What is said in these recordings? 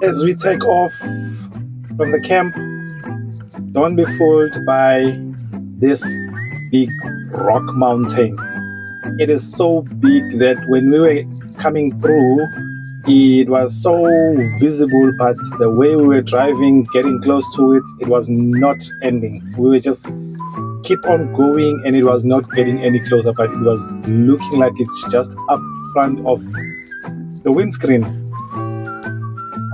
As we take off from the camp, don't be fooled by this big rock mountain. It is so big that when we were coming through, it was so visible, but the way we were driving, getting close to it, it was not ending. We were just keep on going, and it was not getting any closer, but it was looking like it's just up front of the windscreen.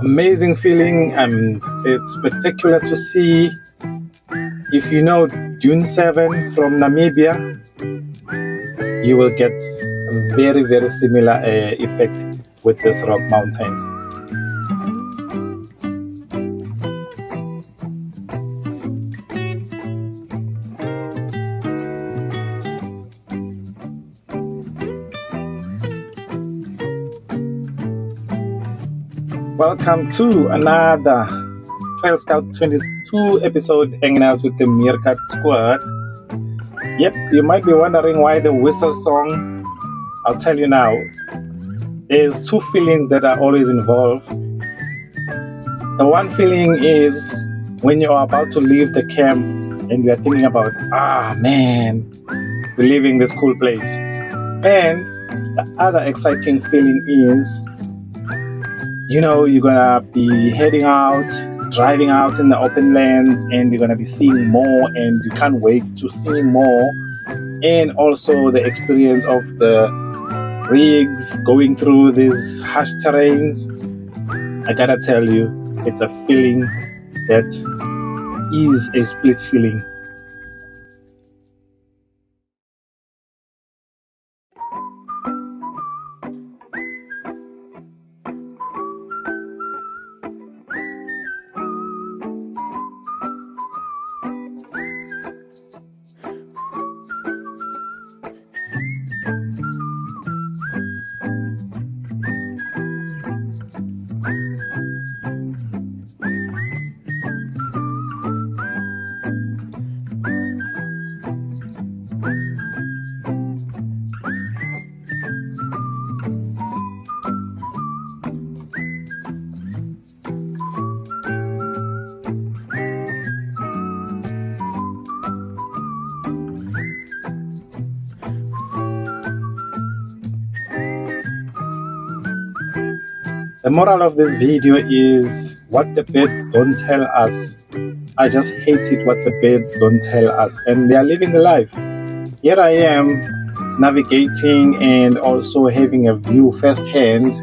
Amazing feeling, and it's spectacular to see. If you know Dune 7 from Namibia, you will get a very, very similar effect with this rock mountain. Welcome to another Trail Scout 22 episode, hanging out with the Meerkat Squad. Yep, you might be wondering why the whistle song. I'll tell you now. There's two feelings that are always involved. The one feeling is when you are about to leave the camp and you are thinking about, man, we're leaving this cool place. And the other exciting feeling is, you're gonna be heading out, driving out in the open land, and you're gonna be seeing more, and you can't wait to see more. And also the experience of the rigs going through these harsh terrains. I gotta tell you, it's a feeling that is a split feeling. The moral of this video is what the birds don't tell us. I just hate it what the birds don't tell us, and they are living the life. Here I am navigating and also having a view firsthand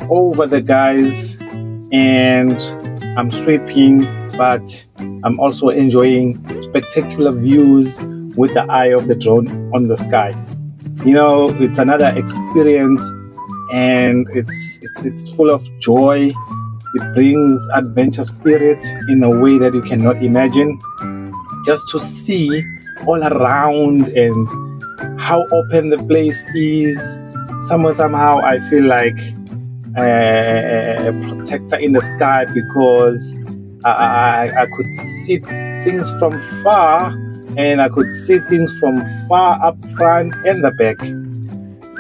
over the guys, and I'm sweeping, but I'm also enjoying spectacular views with the eye of the drone on the sky. It's another experience, and it's full of joy. It brings adventure spirit in a way that you cannot imagine. Just to see all around and how open the place is. Somehow I feel like a protector in the sky, because I could see things from far, and I could see things from far up front and the back.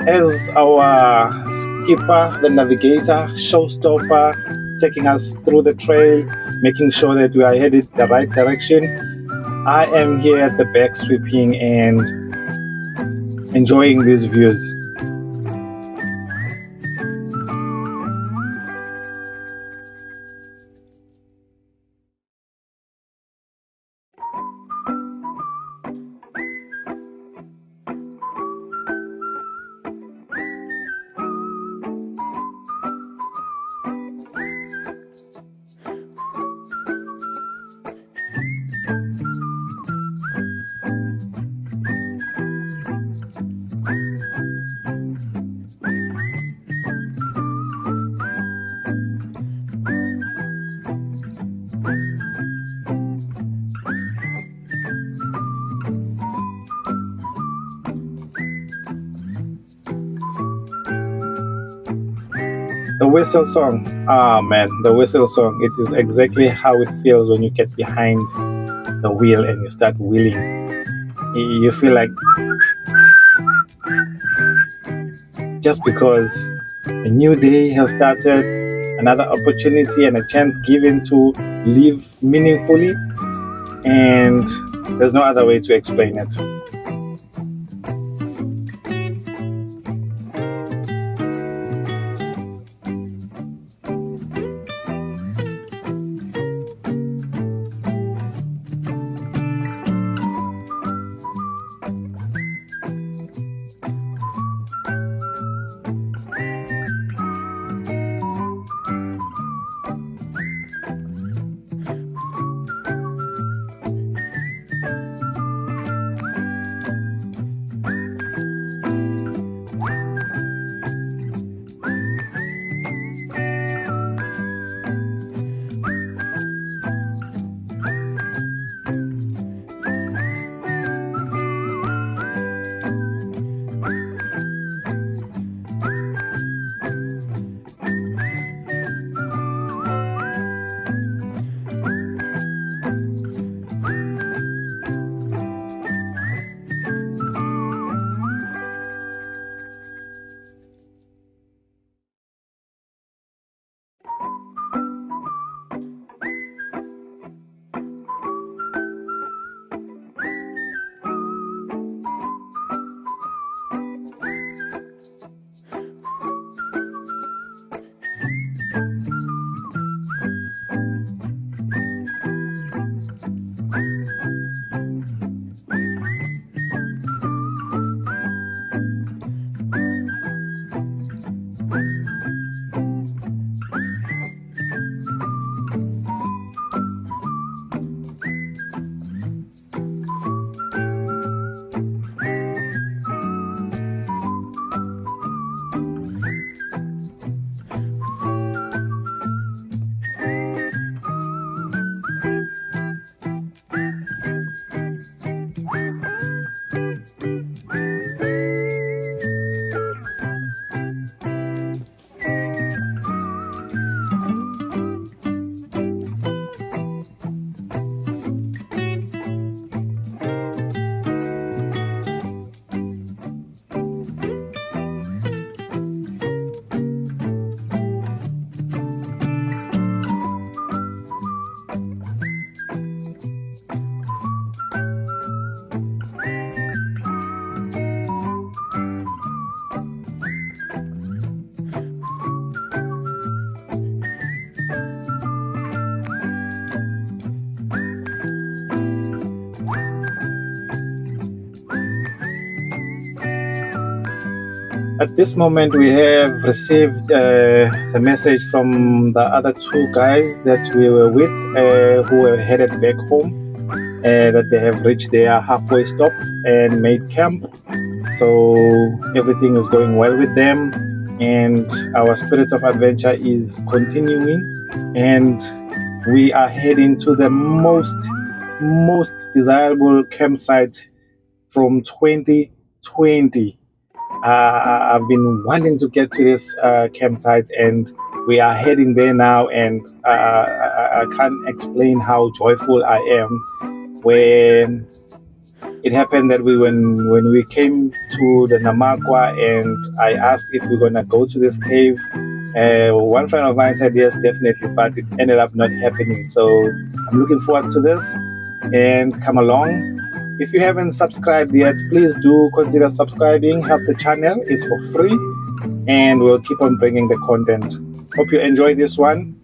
As our skipper, the navigator, showstopper, taking us through the trail, making sure that we are headed the right direction, I am here at the back sweeping and enjoying these views. The whistle song, the whistle song, it is exactly how it feels when you get behind the wheel and you start wheeling. You feel like, just because a new day has started, another opportunity and a chance given to live meaningfully, and there's no other way to explain it. At this moment, we have received the message from the other two guys that we were with who were headed back home, that they have reached their halfway stop and made camp. So everything is going well with them, and our spirit of adventure is continuing, and we are heading to the most desirable campsite from 2020. I've been wanting to get to this campsite, and we are heading there now, and I can't explain how joyful I am. When it happened that when we came to the Namankwa, and I asked if we're gonna go to this cave, one friend of mine said yes, definitely, but it ended up not happening. So I'm looking forward to this, and come along. If you haven't subscribed yet, please do consider subscribing. Help the channel. It's for free, and we'll keep on bringing the content. Hope you enjoy this one.